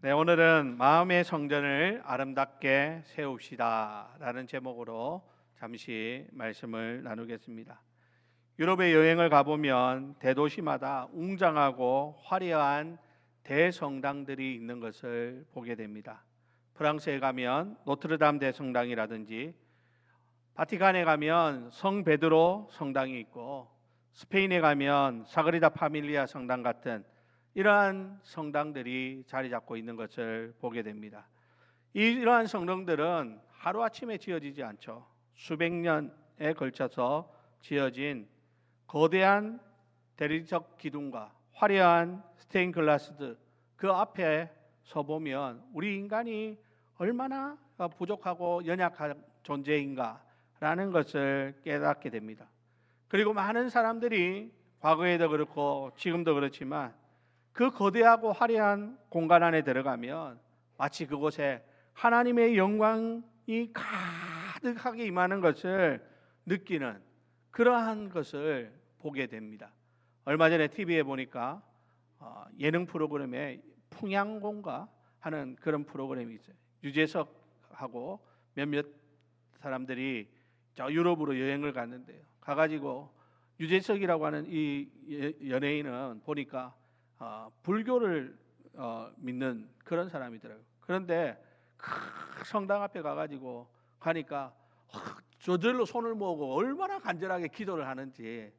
네, 오늘은 마음의 성전을 아름답게 세웁시다 라는 제목으로 잠시 말씀을 나누겠습니다. 유럽에 여행을 가보면 대도시마다 웅장하고 화려한 대성당들이 있는 것을 보게 됩니다. 프랑스에 가면 노트르담 대성당이라든지, 바티칸에 가면 성 베드로 성당이 있고, 스페인에 가면 사그리다 파밀리아 성당 같은 이러한 성당들이 자리 잡고 있는 것을 보게 됩니다. 이러한 성당들은 하루아침에 지어지지 않죠. 수백 년에 걸쳐서 지어진 거대한 대리석 기둥과 화려한 스테인글라스드, 그 앞에 서보면 우리 인간이 얼마나 부족하고 연약한 존재인가라는 것을 깨닫게 됩니다. 그리고 많은 사람들이 과거에도 그렇고 지금도 그렇지만 그 거대하고 화려한 공간 안에 들어가면 마치 그곳에 하나님의 영광이 가득하게 임하는 것을 느끼는 그러한 것을 보게 됩니다. 얼마 전에 TV에 보니까 예능 프로그램에 풍양공가 하는 그런 프로그램이 있어요. 유재석하고 몇몇 사람들이 저 유럽으로 여행을 갔는데요. 가가지고 유재석이라고 하는 이 연예인은 보니까 불교를 믿는 그런 사람이더라고요. 그런데 그 성당 앞에 가가지고 가니까 저절로 손을 모으고 얼마나 간절하게 기도를 하는지,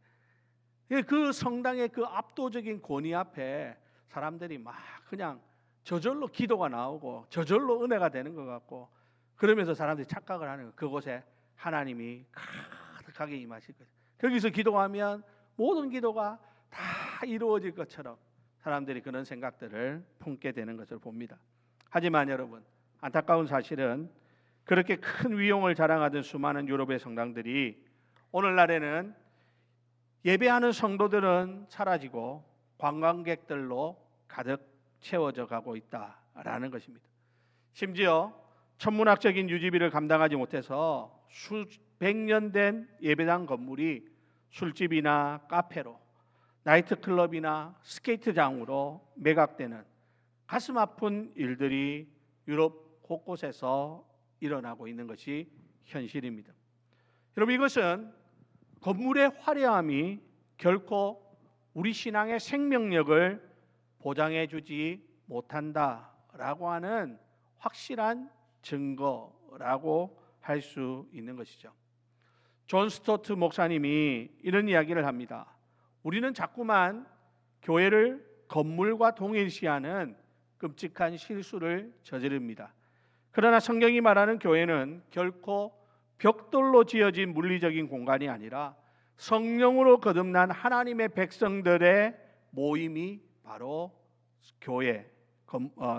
그 성당의 그 압도적인 권위 앞에 사람들이 막 그냥 저절로 기도가 나오고 저절로 은혜가 되는 것 같고, 그러면서 사람들이 착각을 하는 거예요. 그곳에 하나님이 가득하게 임하실 거예요. 거기서 기도하면 모든 기도가 다 이루어질 것처럼 사람들이 그런 생각들을 품게 되는 것을 봅니다. 하지만 여러분, 안타까운 사실은 그렇게 큰 위용을 자랑하던 수많은 유럽의 성당들이 오늘날에는 예배하는 성도들은 사라지고 관광객들로 가득 채워져 가고 있다라는 것입니다. 심지어 천문학적인 유지비를 감당하지 못해서 수백 년 된 예배당 건물이 술집이나 카페로, 나이트클럽이나 스케이트장으로 매각되는 가슴 아픈 일들이 유럽 곳곳에서 일어나고 있는 것이 현실입니다. 여러분, 이것은 건물의 화려함이 결코 우리 신앙의 생명력을 보장해 주지 못한다라고 하는 확실한 증거라고 할 수 있는 것이죠. 존 스토트 목사님이 이런 이야기를 합니다. 우리는 자꾸만 교회를 건물과 동일시하는 끔찍한 실수를 저지릅니다. 그러나 성경이 말하는 교회는 결코 벽돌로 지어진 물리적인 공간이 아니라 성령으로 거듭난 하나님의 백성들의 모임이 바로 교회,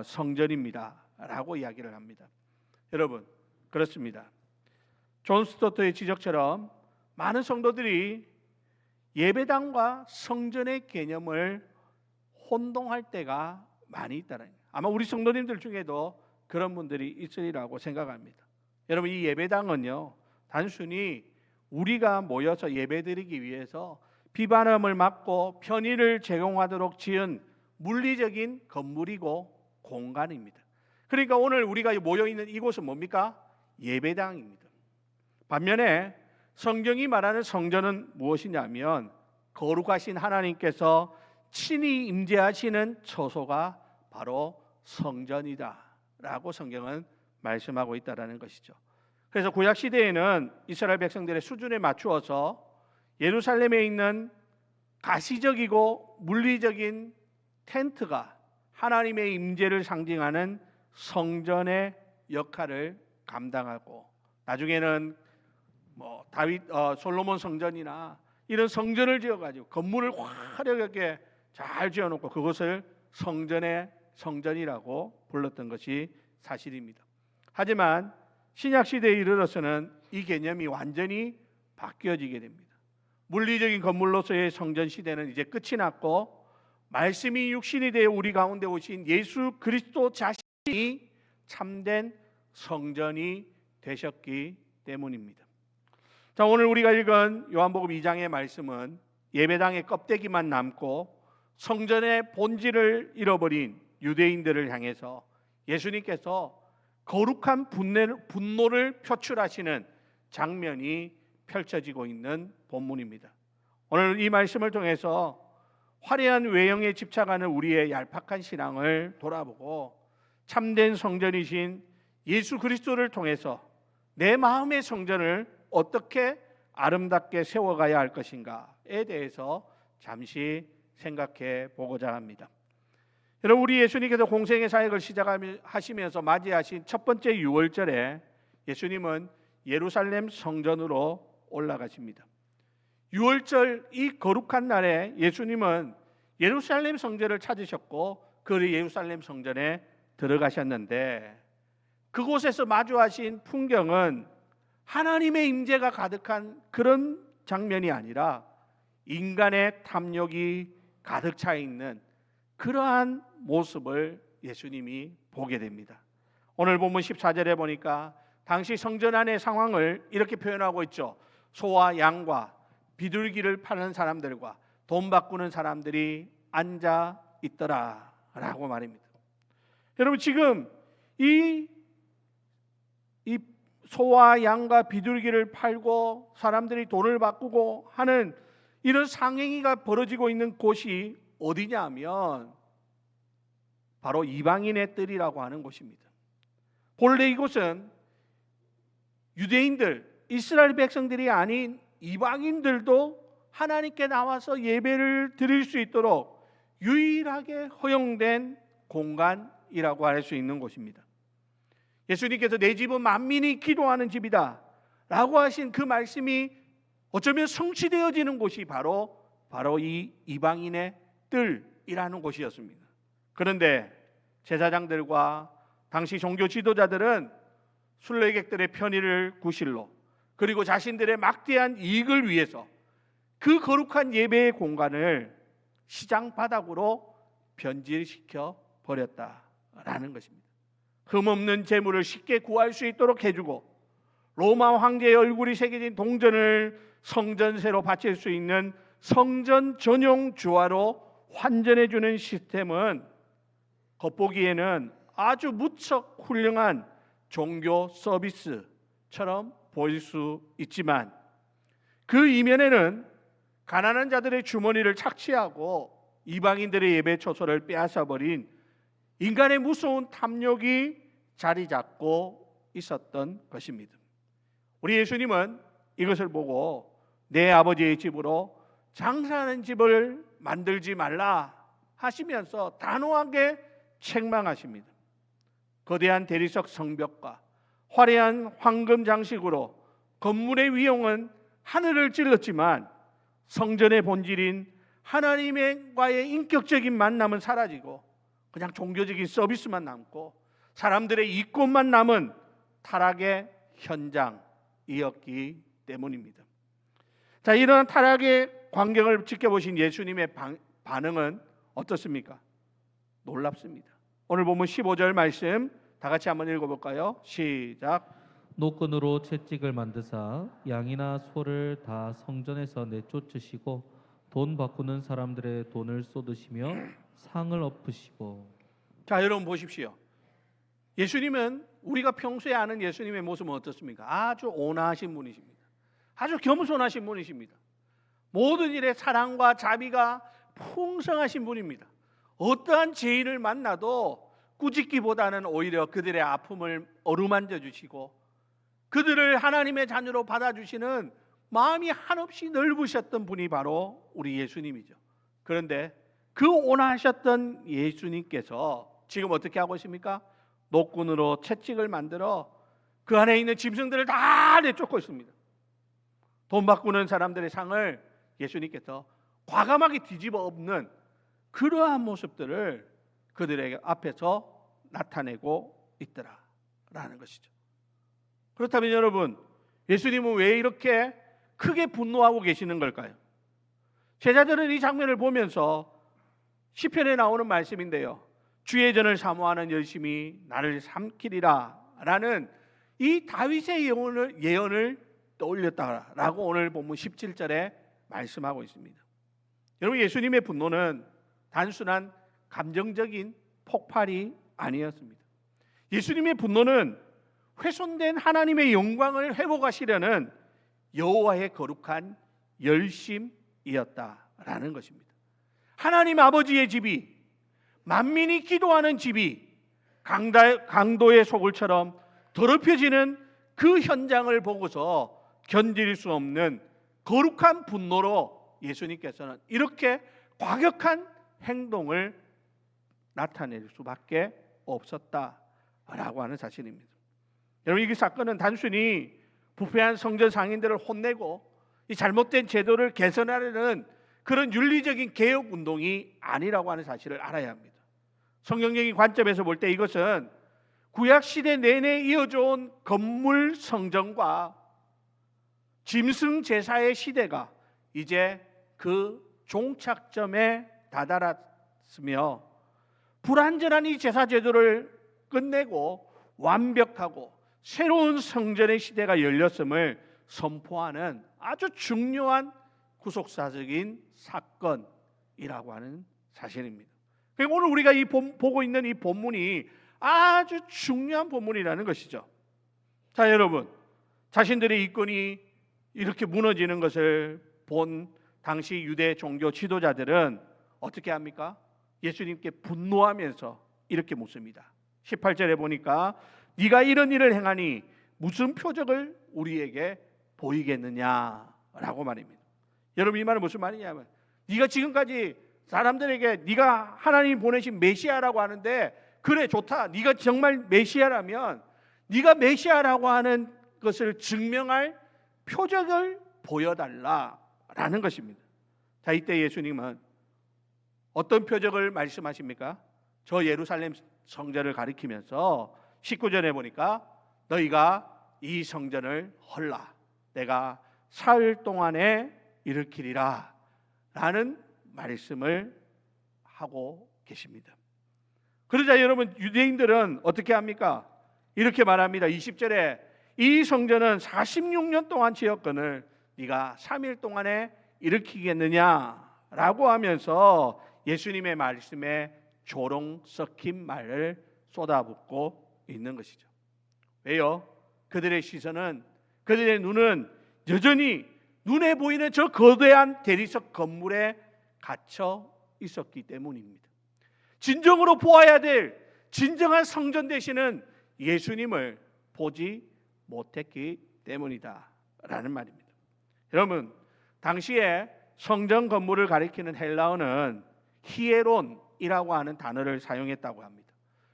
성전입니다 라고 이야기를 합니다. 여러분, 그렇습니다. 존 스토트의 지적처럼 많은 성도들이 예배당과 성전의 개념을 혼동할 때가 많이 있다는 거예요. 아마 우리 성도님들 중에도 그런 분들이 있으리라고 생각합니다. 여러분, 이 예배당은요, 단순히 우리가 모여서 예배드리기 위해서 비바람을 막고 편의를 제공하도록 지은 물리적인 건물이고 공간입니다. 그러니까 오늘 우리가 모여있는 이곳은 뭡니까? 예배당입니다. 반면에 성경이 말하는 성전은 무엇이냐면 거룩하신 하나님께서 친히 임재하시는 처소가 바로 성전이다 라고 성경은 말씀하고 있다는 것이죠. 그래서 구약 시대에는 이스라엘 백성들의 수준에 맞추어서 예루살렘에 있는 가시적이고 물리적인 텐트가 하나님의 임재를 상징하는 성전의 역할을 감당하고, 나중에는 다윗 솔로몬 성전이나 이런 성전을 지어가지고 건물을 화려하게 잘 지어놓고 그것을 성전이라고 불렀던 것이 사실입니다. 하지만 신약 시대에 이르러서는 이 개념이 완전히 바뀌어지게 됩니다. 물리적인 건물로서의 성전 시대는 이제 끝이 났고, 말씀이 육신이 되어 우리 가운데 오신 예수 그리스도 자신이 참된 성전이 되셨기 때문입니다. 자, 오늘 우리가 읽은 요한복음 2장의 말씀은 예배당의 껍데기만 남고 성전의 본질을 잃어버린 유대인들을 향해서 예수님께서 거룩한 분노를 표출하시는 장면이 펼쳐지고 있는 본문입니다. 오늘 이 말씀을 통해서 화려한 외형에 집착하는 우리의 얄팍한 신앙을 돌아보고 참된 성전이신 예수 그리스도를 통해서 내 마음의 성전을 어떻게 아름답게 세워가야 할 것인가에 대해서 잠시 생각해 보고자 합니다. 여러분, 우리 예수님께서 공생의 사역을 시작하시면서 맞이하신 첫 번째 유월절에 예수님은 예루살렘 성전으로 올라가십니다. 유월절 이 거룩한 날에 예수님은 예루살렘 성전을 찾으셨고 그 예루살렘 성전에 들어가셨는데 그곳에서 마주하신 풍경은 하나님의 임재가 가득한 그런 장면이 아니라 인간의 탐욕이 가득 차 있는 그러한 모습을 예수님이 보게 됩니다. 오늘 본문 14절에 보니까 당시 성전 안의 상황을 이렇게 표현하고 있죠. 소와 양과 비둘기를 파는 사람들과 돈 바꾸는 사람들이 앉아 있더라 라고 말입니다. 여러분, 지금 이 소와 양과 비둘기를 팔고 사람들이 돈을 바꾸고 하는 이런 상행위가 벌어지고 있는 곳이 어디냐 하면 바로 이방인의 뜰이라고 하는 곳입니다. 본래 이곳은 유대인들, 이스라엘 백성들이 아닌 이방인들도 하나님께 나와서 예배를 드릴 수 있도록 유일하게 허용된 공간이라고 할 수 있는 곳입니다. 예수님께서 내 집은 만민이 기도하는 집이다 라고 하신 그 말씀이 어쩌면 성취되어지는 곳이 바로 이 이방인의 뜰이라는 곳이었습니다. 그런데 제사장들과 당시 종교 지도자들은 순례객들의 편의를 구실로 그리고 자신들의 막대한 이익을 위해서 그 거룩한 예배의 공간을 시장 바닥으로 변질시켜 버렸다라는 것입니다. 흠없는 재물을 쉽게 구할 수 있도록 해주고 로마 황제의 얼굴이 새겨진 동전을 성전세로 바칠 수 있는 성전 전용 주화로 환전해주는 시스템은 겉보기에는 아주 무척 훌륭한 종교 서비스처럼 보일 수 있지만 그 이면에는 가난한 자들의 주머니를 착취하고 이방인들의 예배 초소를 빼앗아버린 인간의 무서운 탐욕이 자리 잡고 있었던 것입니다. 우리 예수님은 이것을 보고 내 아버지의 집으로 장사하는 집을 만들지 말라 하시면서 단호하게 책망하십니다. 거대한 대리석 성벽과 화려한 황금 장식으로 건물의 위용은 하늘을 찔렀지만 성전의 본질인 하나님과의 인격적인 만남은 사라지고 그냥 종교적인 서비스만 남고 사람들의 이권만 남은 타락의 현장이었기 때문입니다. 자, 이런 타락의 광경을 지켜보신 예수님의 반응은 어떻습니까? 놀랍습니다. 오늘 보면 15절 말씀 다 같이 한번 읽어볼까요? 시작. 노끈으로 채찍을 만드사 양이나 소를 다 성전에서 내쫓으시고 돈 바꾸는 사람들의 돈을 쏟으시며 상을 엎으시고. 자, 여러분 보십시오. 예수님은 우리가 평소에 아는 예수님의 모습은 어떻습니까? 아주 온화하신 분이십니다. 아주 겸손하신 분이십니다. 모든 일에 사랑과 자비가 풍성하신 분입니다. 어떠한 죄인을 만나도 꾸짖기보다는 오히려 그들의 아픔을 어루만져 주시고 그들을 하나님의 자녀로 받아주시는 마음이 한없이 넓으셨던 분이 바로 우리 예수님이죠. 그런데 그 온화하셨던 예수님께서 지금 어떻게 하고 있습니까? 노끈으로 채찍을 만들어 그 안에 있는 짐승들을 다 내쫓고 있습니다. 돈 바꾸는 사람들의 상을 예수님께서 과감하게 뒤집어 엎는 그러한 모습들을 그들에게 앞에서 나타내고 있더라라는 것이죠. 그렇다면 여러분, 예수님은 왜 이렇게 크게 분노하고 계시는 걸까요? 제자들은 이 장면을 보면서 시편에 나오는 말씀인데요, 주의 전을 사모하는 열심이 나를 삼키리라 라는 이 다윗의 예언을 떠올렸다라고 오늘 본문 17절에 말씀하고 있습니다. 여러분, 예수님의 분노는 단순한 감정적인 폭발이 아니었습니다. 예수님의 분노는 훼손된 하나님의 영광을 회복하시려는 여호와의 거룩한 열심이었다라는 것입니다. 하나님 아버지의 집이, 만민이 기도하는 집이 강도의 소굴처럼 더럽혀지는 그 현장을 보고서 견딜 수 없는 거룩한 분노로 예수님께서는 이렇게 과격한 행동을 나타낼 수밖에 없었다라고 하는 사실입니다. 여러분, 이 사건은 단순히 부패한 성전 상인들을 혼내고 이 잘못된 제도를 개선하려는 그런 윤리적인 개혁 운동이 아니라고 하는 사실을 알아야 합니다. 성경적인 관점에서 볼 때 이것은 구약 시대 내내 이어져 온 건물 성전과 짐승 제사의 시대가 이제 그 종착점에 다다랐으며, 불완전한 이 제사 제도를 끝내고 완벽하고 새로운 성전의 시대가 열렸음을 선포하는 아주 중요한 구속사적인 사건이라고 하는 사실입니다. 그리고 오늘 우리가 보고 있는 이 본문이 아주 중요한 본문이라는 것이죠. 자, 여러분, 자신들의 이권이 이렇게 무너지는 것을 본 당시 유대 종교 지도자들은 어떻게 합니까? 예수님께 분노하면서 이렇게 묻습니다. 18절에 보니까 네가 이런 일을 행하니 무슨 표적을 우리에게 보이겠느냐라고 말입니다. 여러분, 이 말은 무슨 말이냐면, 네가 지금까지 사람들에게 네가 하나님 보내신 메시아라고 하는데, 그래 좋다, 네가 정말 메시아라면 네가 메시아라고 하는 것을 증명할 표적을 보여달라라는 것입니다. 자, 이때 예수님은 어떤 표적을 말씀하십니까? 저 예루살렘 성전을 가리키면서 19절에 보니까 너희가 이 성전을 헐라, 내가 사흘 동안에 일으키리라 라는 말씀을 하고 계십니다. 그러자 여러분, 유대인들은 어떻게 합니까? 이렇게 말합니다. 20절에 이 성전은 46년 동안 지었거늘 네가 3일 동안에 일으키겠느냐라고 하면서 예수님의 말씀에 조롱 섞인 말을 쏟아붓고 있는 것이죠. 왜요? 그들의 시선은, 그들의 눈은 여전히 눈에 보이는 저 거대한 대리석 건물에 갇혀 있었기 때문입니다. 진정으로 보아야 될 진정한 성전 되시는 예수님을 보지 못했기 때문이다 라는 말입니다. 여러분, 당시에 성전 건물을 가리키는 헬라어는 히에론이라고 하는 단어를 사용했다고 합니다.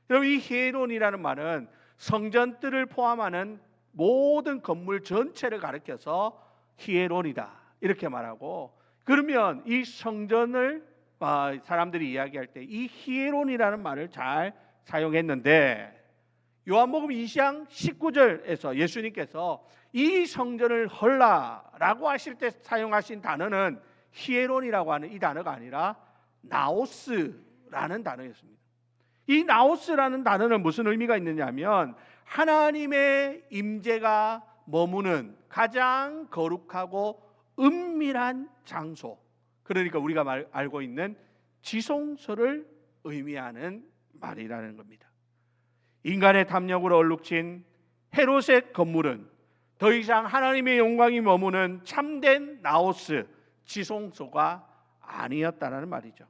여러분, 이 히에론이라는 말은 성전뜰을 포함하는 모든 건물 전체를 가리켜서 히에론이다 이렇게 말하고, 그러면 이 성전을 사람들이 이야기할 때 이 히에론이라는 말을 잘 사용했는데, 요한복음 2장 19절에서 예수님께서 이 성전을 헐라라고 하실 때 사용하신 단어는 히에론이라고 하는 이 단어가 아니라 나오스라는 단어였습니다. 이 나오스라는 단어는 무슨 의미가 있느냐면, 하나님의 임재가 머무는 가장 거룩하고 은밀한 장소, 그러니까 우리가 알고 있는 지성소를 의미하는 말이라는 겁니다. 인간의 탐욕으로 얼룩진 헤롯의 건물은 더 이상 하나님의 영광이 머무는 참된 나오스 지성소가 아니었다는 말이죠.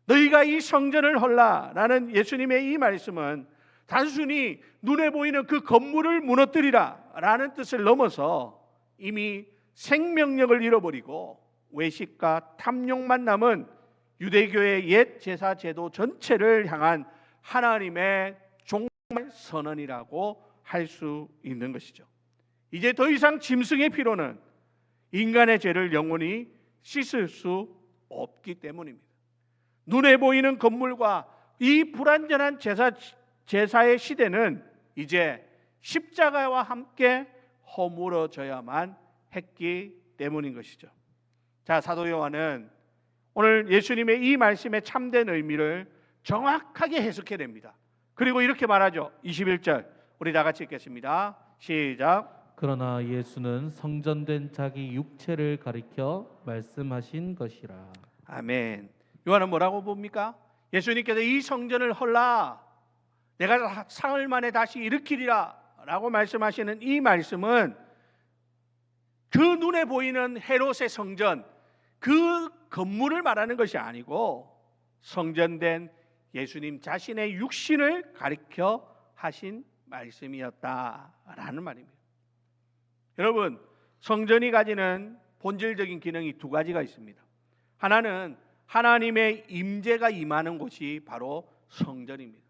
너희가 이 성전을 헐라라는 예수님의 이 말씀은 단순히 눈에 보이는 그 건물을 무너뜨리라 라는 뜻을 넘어서 이미 생명력을 잃어버리고 외식과 탐욕만 남은 유대교의 옛 제사 제도 전체를 향한 하나님의 종말 선언이라고 할 수 있는 것이죠. 이제 더 이상 짐승의 피로는 인간의 죄를 영원히 씻을 수 없기 때문입니다. 눈에 보이는 건물과 이 불완전한 제사의 시대는 이제 십자가와 함께 허물어져야만 했기 때문인 것이죠. 자, 사도 요한은 오늘 예수님의 이 말씀의 참된 의미를 정확하게 해석해냅니다. 그리고 이렇게 말하죠. 21절 우리 다 같이 읽겠습니다. 시작. 그러나 예수는 성전된 자기 육체를 가리켜 말씀하신 것이라. 아멘. 요한은 뭐라고 봅니까? 예수님께서 이 성전을 헐라, 내가 사흘 만에 다시 일으키리라 라고 말씀하시는 이 말씀은 그 눈에 보이는 헤롯의 성전, 그 건물을 말하는 것이 아니고 성전된 예수님 자신의 육신을 가리켜 하신 말씀이었다라는 말입니다. 여러분, 성전이 가지는 본질적인 기능이 두 가지가 있습니다. 하나는 하나님의 임재가 임하는 곳이 바로 성전입니다.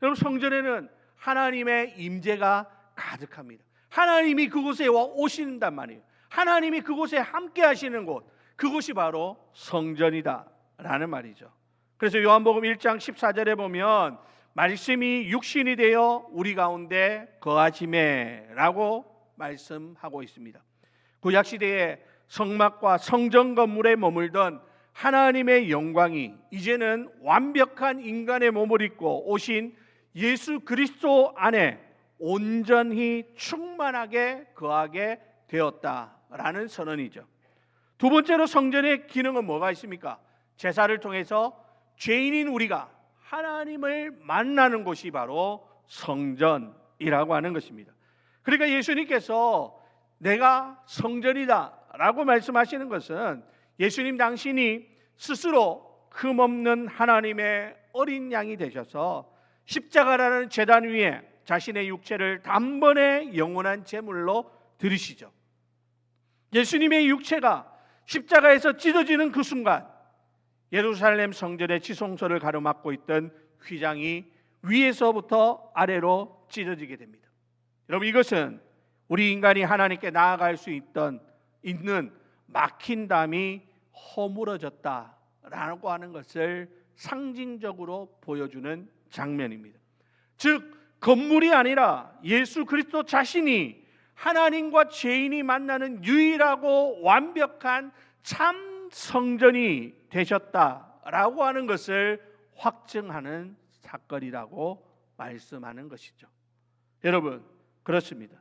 여러분, 성전에는 하나님의 임재가 가득합니다. 하나님이 그곳에 오신단 말이에요. 하나님이 그곳에 함께 하시는 곳, 그곳이 바로 성전이다라는 말이죠. 그래서 요한복음 1장 14절에 보면 말씀이 육신이 되어 우리 가운데 거하시매라고 말씀하고 있습니다. 구약 시대에 성막과 성전 건물에 머물던 하나님의 영광이 이제는 완벽한 인간의 몸을 입고 오신 예수 그리스도 안에 온전히 충만하게 거하게 되었다라는 선언이죠. 두 번째로 성전의 기능은 뭐가 있습니까? 제사를 통해서 죄인인 우리가 하나님을 만나는 곳이 바로 성전이라고 하는 것입니다. 그러니까 예수님께서 내가 성전이다 라고 말씀하시는 것은 예수님 당신이 스스로 흠없는 하나님의 어린 양이 되셔서 십자가라는 제단 위에 자신의 육체를 단번에 영원한 제물로 드리시죠. 예수님의 육체가 십자가에서 찢어지는 그 순간 예루살렘 성전의 지성소를 가로막고 있던 휘장이 위에서부터 아래로 찢어지게 됩니다. 여러분, 이것은 우리 인간이 하나님께 나아갈 수 있는 막힌 담이 허물어졌다라고 하는 것을 상징적으로 보여주는 장면입니다. 즉, 건물이 아니라 예수 그리스도 자신이 하나님과 죄인이 만나는 유일하고 완벽한 참 성전이 되셨다라고 하는 것을 확증하는 사건이라고 말씀하는 것이죠. 여러분, 그렇습니다.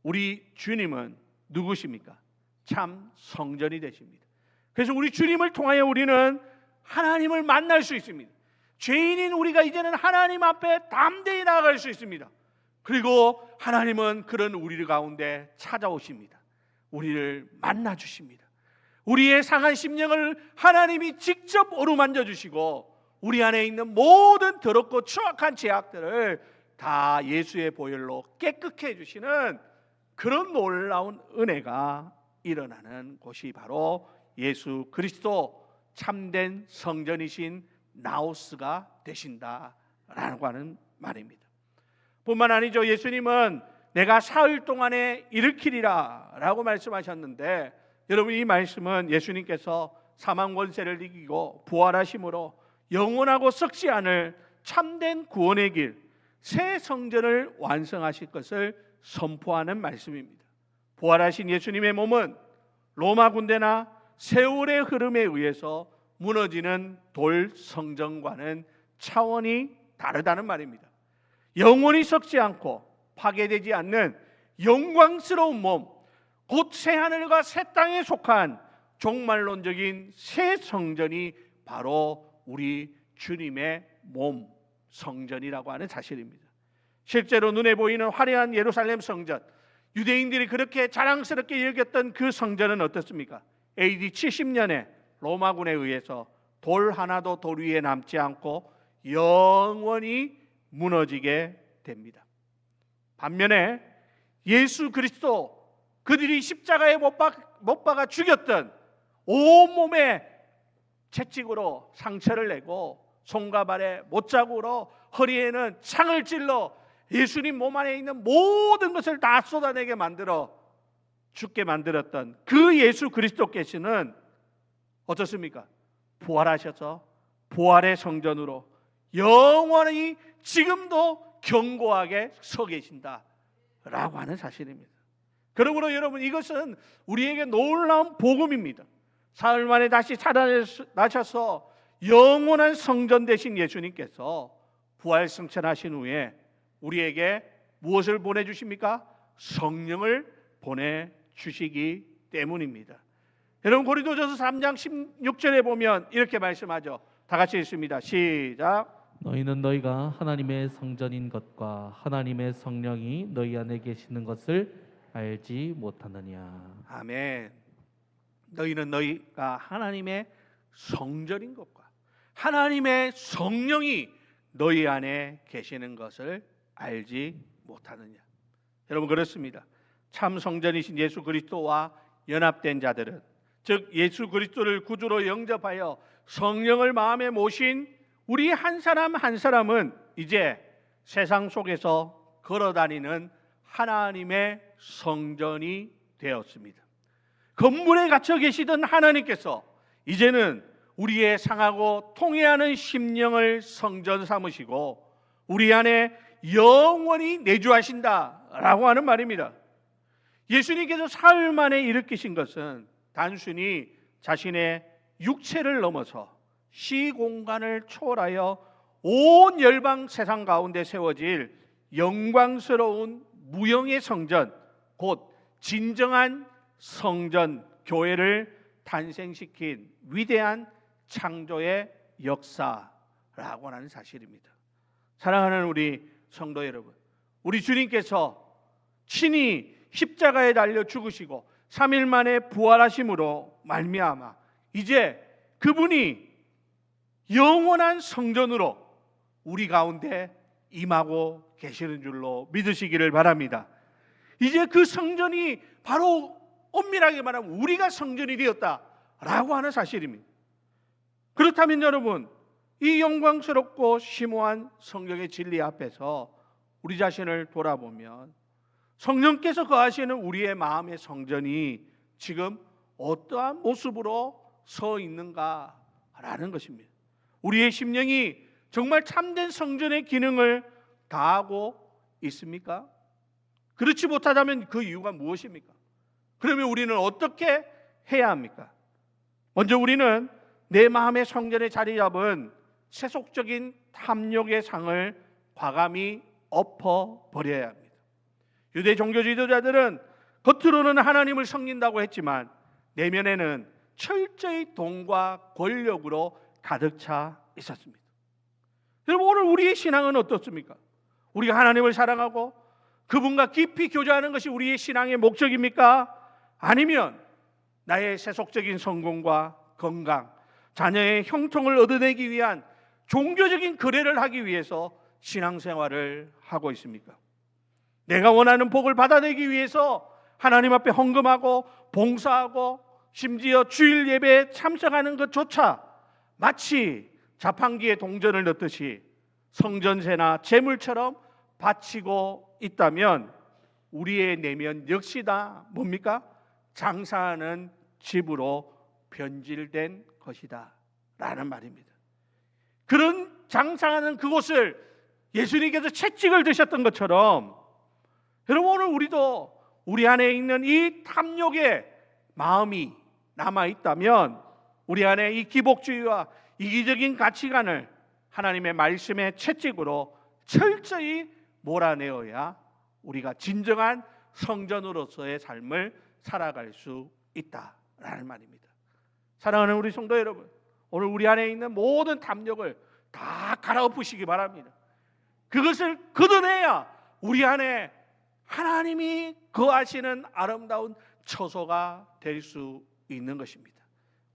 우리 주님은 누구십니까? 참 성전이 되십니다. 그래서 우리 주님을 통하여 우리는 하나님을 만날 수 있습니다. 죄인인 우리가 이제는 하나님 앞에 담대히 나아갈 수 있습니다. 그리고 하나님은 그런 우리 가운데 찾아오십니다. 우리를 만나 주십니다. 우리의 상한 심령을 하나님이 직접 어루만져 주시고 우리 안에 있는 모든 더럽고 추악한 죄악들을 다 예수의 보혈로 깨끗게 해주시는 그런 놀라운 은혜가 일어나는 곳이 바로 예수 그리스도 참된 성전이신 나우스가 되신다라고 하는 말입니다. 뿐만 아니죠. 예수님은 내가 사흘 동안에 일으키리라 라고 말씀하셨는데, 여러분, 이 말씀은 예수님께서 사망 권세를 이기고 부활하심으로 영원하고 썩지 않을 참된 구원의 길, 새 성전을 완성하실 것을 선포하는 말씀입니다. 부활하신 예수님의 몸은 로마 군대나 세월의 흐름에 의해서 무너지는 돌 성전과는 차원이 다르다는 말입니다. 영원히 썩지 않고 파괴되지 않는 영광스러운 몸, 곧 새하늘과 새 땅에 속한 종말론적인 새 성전이 바로 우리 주님의 몸 성전이라고 하는 사실입니다. 실제로 눈에 보이는 화려한 예루살렘 성전, 유대인들이 그렇게 자랑스럽게 여겼던 그 성전은 어떻습니까? AD 70년에 로마군에 의해서 돌 하나도 돌 위에 남지 않고 영원히 무너지게 됩니다. 반면에 예수 그리스도, 그들이 십자가에 못 박아 죽였던 온몸에 채찍으로 상처를 내고 손과 발에 못자국으로 허리에는 창을 찔러 예수님 몸 안에 있는 모든 것을 다 쏟아내게 만들어 죽게 만들었던 그 예수 그리스도께서는 어떻습니까? 부활하셔서 부활의 성전으로 영원히 지금도 견고하게 서 계신다라고 하는 사실입니다. 그러므로 여러분, 이것은 우리에게 놀라운 복음입니다. 사흘 만에 다시 살아나셔서 영원한 성전 되신 예수님께서 부활 승천하신 후에 우리에게 무엇을 보내주십니까? 성령을 보내주시기 때문입니다. 여러분, 고린도전서 3장 16절에 보면 이렇게 말씀하죠. 다 같이 읽습니다. 시작. 너희는 너희가 하나님의 성전인 것과 하나님의 성령이 너희 안에 계시는 것을 알지 못하느냐. 아멘. 너희는 너희가 하나님의 성전인 것과 하나님의 성령이 너희 안에 계시는 것을 알지 못하느냐. 여러분, 그렇습니다. 참 성전이신 예수 그리스도와 연합된 자들은, 즉 예수 그리스도를 구주로 영접하여 성령을 마음에 모신 우리 한 사람 한 사람은 이제 세상 속에서 걸어다니는 하나님의 성전이 되었습니다. 건물에 갇혀 계시던 하나님께서 이제는 우리의 상하고 통해하는 심령을 성전 삼으시고 우리 안에 영원히 내주하신다라고 하는 말입니다. 예수님께서 사흘 만에 일으키신 것은 단순히 자신의 육체를 넘어서 시공간을 초월하여 온 열방 세상 가운데 세워질 영광스러운 무형의 성전, 곧 진정한 성전 교회를 탄생시킨 위대한 창조의 역사라고 하는 사실입니다. 사랑하는 우리 성도 여러분, 우리 주님께서 친히 십자가에 달려 죽으시고 3일 만에 부활하심으로 말미암아 이제 그분이 영원한 성전으로 우리 가운데 임하고 계시는 줄로 믿으시기를 바랍니다. 이제 그 성전이 바로 엄밀하게 말하면 우리가 성전이 되었다라고 하는 사실입니다. 그렇다면 여러분, 이 영광스럽고 심오한 성경의 진리 앞에서 우리 자신을 돌아보면 성령께서 거하시는 우리의 마음의 성전이 지금 어떠한 모습으로 서 있는가라는 것입니다. 우리의 심령이 정말 참된 성전의 기능을 다하고 있습니까? 그렇지 못하다면 그 이유가 무엇입니까? 그러면 우리는 어떻게 해야 합니까? 먼저 우리는 내 마음의 성전에 자리 잡은 세속적인 탐욕의 상을 과감히 엎어버려야 합니다. 유대 종교 지도자들은 겉으로는 하나님을 섬긴다고 했지만 내면에는 철저히 돈과 권력으로 가득 차 있었습니다. 여러분, 오늘 우리의 신앙은 어떻습니까? 우리가 하나님을 사랑하고 그분과 깊이 교제하는 것이 우리의 신앙의 목적입니까? 아니면 나의 세속적인 성공과 건강, 자녀의 형통을 얻어내기 위한 종교적인 거래를 하기 위해서 신앙생활을 하고 있습니까? 내가 원하는 복을 받아내기 위해서 하나님 앞에 헌금하고 봉사하고 심지어 주일 예배에 참석하는 것조차 마치 자판기에 동전을 넣듯이 성전세나 재물처럼 바치고 있다면 우리의 내면 역시 다 뭡니까? 장사하는 집으로 변질된 것이다 라는 말입니다. 그런 장사하는 그곳을 예수님께서 채찍을 드셨던 것처럼 여러분, 오늘 우리도 우리 안에 있는 이 탐욕의 마음이 남아있다면 우리 안에 이 기복주의와 이기적인 가치관을 하나님의 말씀의 채찍으로 철저히 몰아내어야 우리가 진정한 성전으로서의 삶을 살아갈 수 있다라는 말입니다. 사랑하는 우리 성도 여러분, 오늘 우리 안에 있는 모든 탐욕을 다 갈아엎으시기 바랍니다. 그것을 걷어내야 우리 안에 하나님이 거하시는 아름다운 처소가 될 수 있는 것입니다.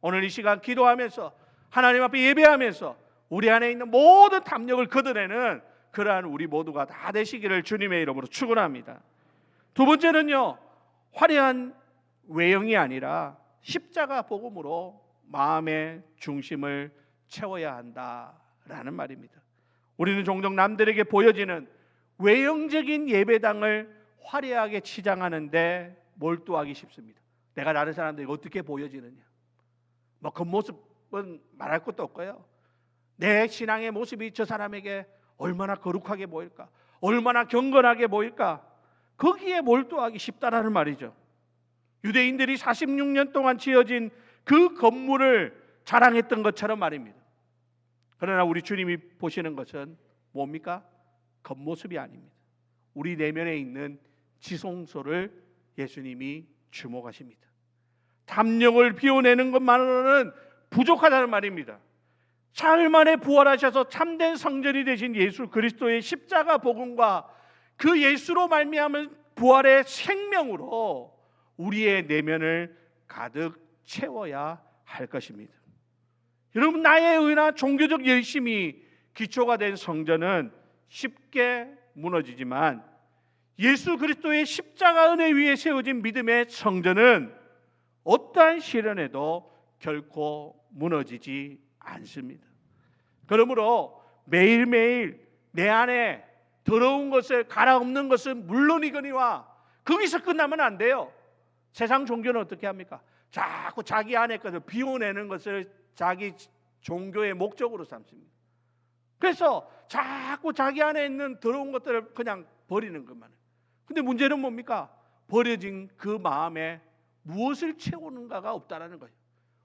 오늘 이 시간 기도하면서 하나님 앞에 예배하면서 우리 안에 있는 모든 탐욕을 걷어내는 그러한 우리 모두가 다 되시기를 주님의 이름으로 축원합니다. 두 번째는요, 화려한 외형이 아니라 십자가 복음으로 마음의 중심을 채워야 한다라는 말입니다. 우리는 종종 남들에게 보여지는 외형적인 예배당을 화려하게 치장하는데 몰두하기 쉽습니다. 내가 다른 사람들에게 어떻게 보여지느냐, 뭐 겉모습은 말할 것도 없고요, 내 신앙의 모습이 저 사람에게 얼마나 거룩하게 보일까, 얼마나 경건하게 보일까, 거기에 몰두하기 쉽다라는 말이죠. 유대인들이 46년 동안 지어진 그 건물을 자랑했던 것처럼 말입니다. 그러나 우리 주님이 보시는 것은 뭡니까? 겉모습이 아닙니다. 우리 내면에 있는 지성소를 예수님이 주목하십니다. 탐욕을 비워내는 것만으로는 부족하다는 말입니다. 사흘 만에 부활하셔서 참된 성전이 되신 예수 그리스도의 십자가 복음과 그 예수로 말미암은 부활의 생명으로 우리의 내면을 가득 채워야 할 것입니다. 여러분, 나의 의나 종교적 열심이 기초가 된 성전은 쉽게 무너지지만 예수 그리스도의 십자가 은혜 위에 세워진 믿음의 성전은 어떠한 시련에도 결코 무너지지 않습니다. 그러므로 매일매일 내 안에 더러운 것을 갈아엎는 것은 물론이거니와 거기서 끝나면 안 돼요. 세상 종교는 어떻게 합니까? 자꾸 자기 안에 것을 비워내는 것을 자기 종교의 목적으로 삼습니다. 그래서 자꾸 자기 안에 있는 더러운 것들을 그냥 버리는 것만 해요. 근데 문제는 뭡니까? 버려진 그 마음에 무엇을 채우는가가 없다라는 거예요.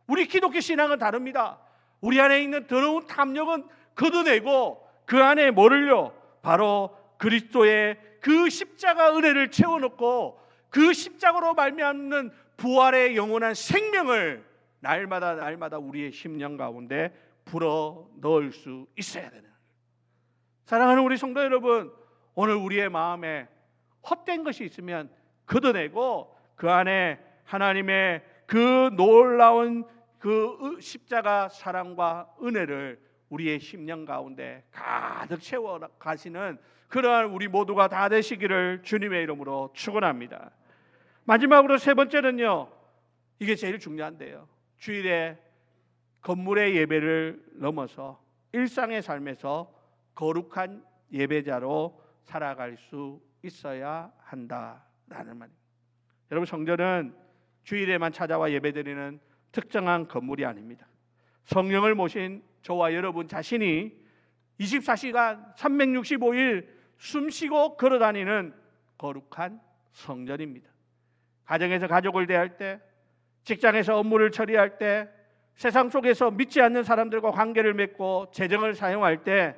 우리 기독교 신앙은 다릅니다. 우리 안에 있는 더러운 탐욕은 걷어내고 그 안에 뭐를요? 바로 그리스도의 그 십자가 은혜를 채워놓고 그 십자가로 말미암는 부활의 영원한 생명을 날마다 우리의 심령 가운데 불어 넣을 수 있어야 되는 거예요. 사랑하는 우리 성도 여러분, 오늘 우리의 마음에 헛된 것이 있으면 걷어내고 그 안에 하나님의 그 놀라운 그 십자가 사랑과 은혜를 우리의 심령 가운데 가득 채워 가시는 그러한 우리 모두가 다 되시기를 주님의 이름으로 축원합니다. 마지막으로 세 번째는요, 이게 제일 중요한데요, 주일에 건물의 예배를 넘어서 일상의 삶에서 거룩한 예배자로 살아갈 수 있어야 한다라는 말입니다. 여러분, 성전은 주일에만 찾아와 예배드리는 특정한 건물이 아닙니다. 성령을 모신 저와 여러분 자신이 24시간 365일 숨쉬고 걸어다니는 거룩한 성전입니다. 가정에서 가족을 대할 때, 직장에서 업무를 처리할 때, 세상 속에서 믿지 않는 사람들과 관계를 맺고 재정을 사용할 때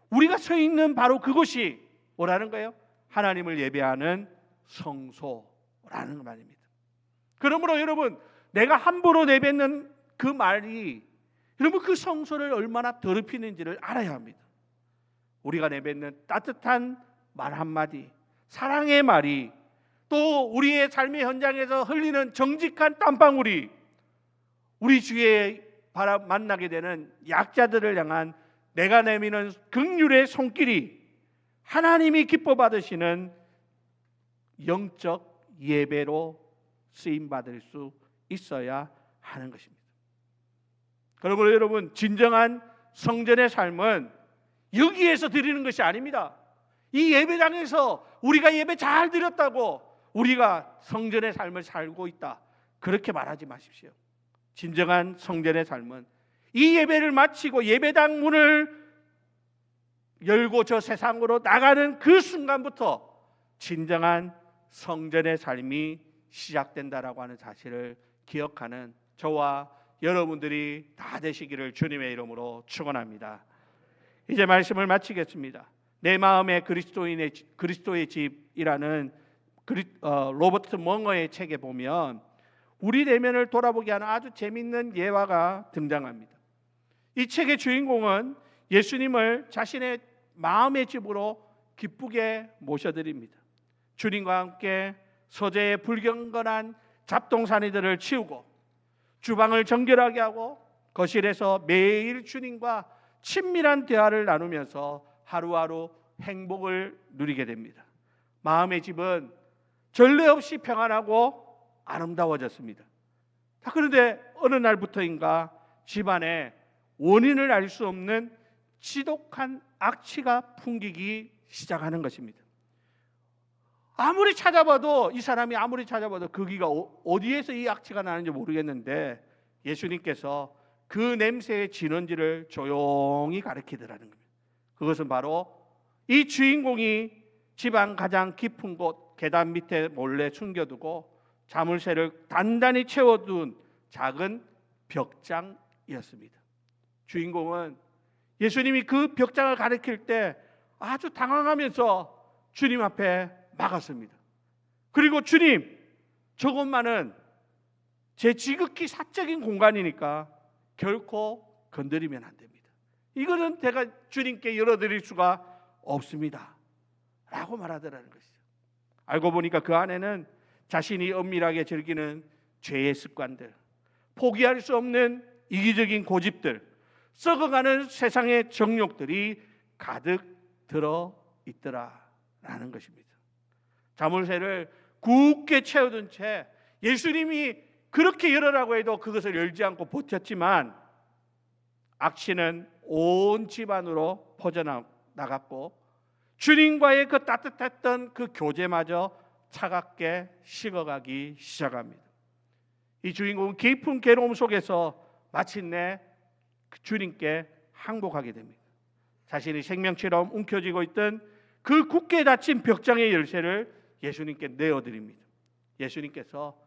우리가 서 있는 바로 그곳이 뭐라는 거예요? 하나님을 예배하는 성소라는 말입니다. 그러므로 여러분, 내가 함부로 내뱉는 그 말이 여러분 그 성소를 얼마나 더럽히는지를 알아야 합니다. 우리가 내뱉는 따뜻한 말 한마디, 사랑의 말이, 또 우리의 삶의 현장에서 흘리는 정직한 땀방울이 우리 주위에 만나게 되는 약자들을 향한 내가 내미는 긍휼의 손길이 하나님이 기뻐 받으시는 영적 예배로 쓰임 받을 수 있어야 하는 것입니다. 그러므로 여러분, 진정한 성전의 삶은 여기에서 드리는 것이 아닙니다. 이 예배당에서 우리가 예배 잘 드렸다고 우리가 성전의 삶을 살고 있다, 그렇게 말하지 마십시오. 진정한 성전의 삶은 이 예배를 마치고 예배당 문을 열고 저 세상으로 나가는 그 순간부터 진정한 성전의 삶이 시작된다라고 하는 사실을 기억하는 저와 여러분들이 다 되시기를 주님의 이름으로 축원합니다. 이제 말씀을 마치겠습니다. 내 마음의 그리스도의 집이라는 로버트 멍어의 책에 보면 우리 내면을 돌아보게 하는 아주 재미있는 예화가 등장합니다. 이 책의 주인공은 예수님을 자신의 마음의 집으로 기쁘게 모셔드립니다. 주님과 함께 서재의 불경건한 잡동사니들을 치우고 주방을 정결하게 하고 거실에서 매일 주님과 친밀한 대화를 나누면서 하루하루 행복을 누리게 됩니다. 마음의 집은 전례 없이 평안하고 아름다워졌습니다. 그런데 어느 날부터인가 집안에 원인을 알 수 없는 지독한 악취가 풍기기 시작하는 것입니다. 아무리 찾아봐도 이 사람이 아무리 찾아봐도 거기가 어디에서 이 악취가 나는지 모르겠는데 예수님께서 그 냄새의 진원지를 조용히 가르치더라는 겁니다. 그것은 바로 이 주인공이 집안 가장 깊은 곳 계단 밑에 몰래 숨겨두고 자물쇠를 단단히 채워둔 작은 벽장이었습니다. 주인공은 예수님이 그 벽장을 가리킬 때 아주 당황하면서 주님 앞에 막았습니다. 그리고 주님, 저것만은 제 지극히 사적인 공간이니까 결코 건드리면 안 됩니다. 이거는 제가 주님께 열어드릴 수가 없습니다 라고 말하더라는 것이죠. 알고 보니까 그 안에는 자신이 엄밀하게 즐기는 죄의 습관들, 포기할 수 없는 이기적인 고집들, 썩어가는 세상의 정욕들이 가득 들어 있더라라는 것입니다. 자물쇠를 굳게 채워둔 채 예수님이 그렇게 열으라고 해도 그것을 열지 않고 버텼지만 악취는 온 집안으로 퍼져나갔고 주님과의 그 따뜻했던 그 교제마저 차갑게 식어가기 시작합니다. 이 주인공은 깊은 괴로움 속에서 마침내 주님께 항복하게 됩니다. 자신이 생명처럼 움켜쥐고 있던 그 굳게 닫힌 벽장의 열쇠를 예수님께 내어드립니다. 예수님께서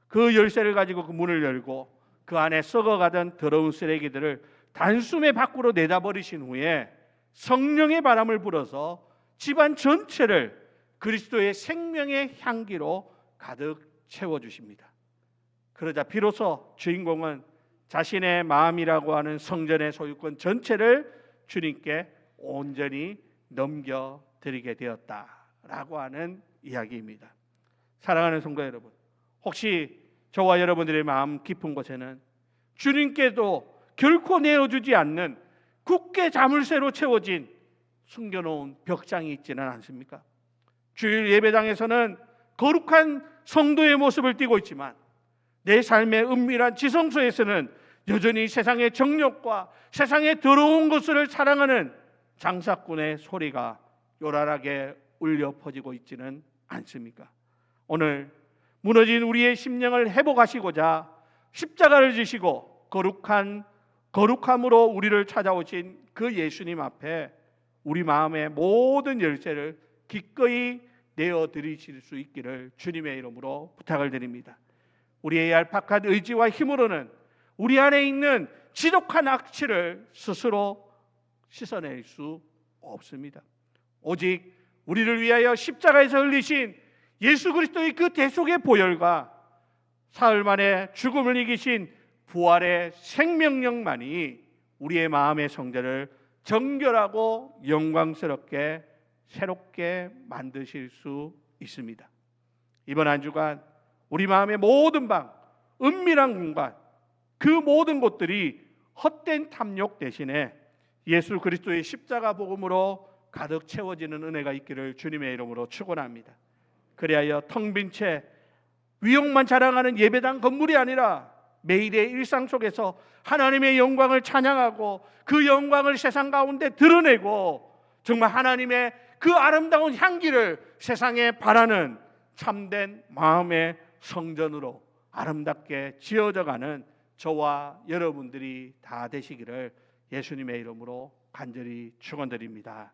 그 열쇠를 가지고 그 문을 열고 그 안에 썩어가던 더러운 쓰레기들을 단숨에 밖으로 내다버리신 후에 성령의 바람을 불어서 집안 전체를 그리스도의 생명의 향기로 가득 채워주십니다. 그러자 비로소 주인공은 자신의 마음이라고 하는 성전의 소유권 전체를 주님께 온전히 넘겨드리게 되었다라고 하는 이야기입니다. 사랑하는 성도 여러분, 혹시 저와 여러분들의 마음 깊은 곳에는 주님께도 결코 내어주지 않는 굳게 자물쇠로 채워진 숨겨놓은 벽장이 있지는 않습니까? 주일 예배당에서는 거룩한 성도의 모습을 띠고 있지만 내 삶의 은밀한 지성소에서는 여전히 세상의 정욕과 세상의 더러운 것을 사랑하는 장사꾼의 소리가 요란하게 울려 퍼지고 있지는 않습니까? 오늘 무너진 우리의 심령을 회복하시고자 십자가를 지시고 거룩함으로 우리를 찾아오신 그 예수님 앞에 우리 마음의 모든 열쇠를 기꺼이 내어드리실 수 있기를 주님의 이름으로 부탁을 드립니다. 우리의 얄팍한 의지와 힘으로는 우리 안에 있는 지독한 악취를 스스로 씻어낼 수 없습니다. 오직 우리를 위하여 십자가에서 흘리신 예수 그리스도의 그 대속의 보혈과 사흘 만에 죽음을 이기신 부활의 생명력만이 우리의 마음의 성전을 정결하고 영광스럽게 새롭게 만드실 수 있습니다. 이번 한 주간 우리 마음의 모든 방, 은밀한 공간, 그 모든 곳들이 헛된 탐욕 대신에 예수 그리스도의 십자가 복음으로 가득 채워지는 은혜가 있기를 주님의 이름으로 축원합니다. 그리하여 텅 빈 채 위용만 자랑하는 예배당 건물이 아니라 매일의 일상 속에서 하나님의 영광을 찬양하고 그 영광을 세상 가운데 드러내고 정말 하나님의 그 아름다운 향기를 세상에 바라는 참된 마음의 성전으로 아름답게 지어져가는 저와 여러분들이 다 되시기를 예수님의 이름으로 간절히 축원드립니다.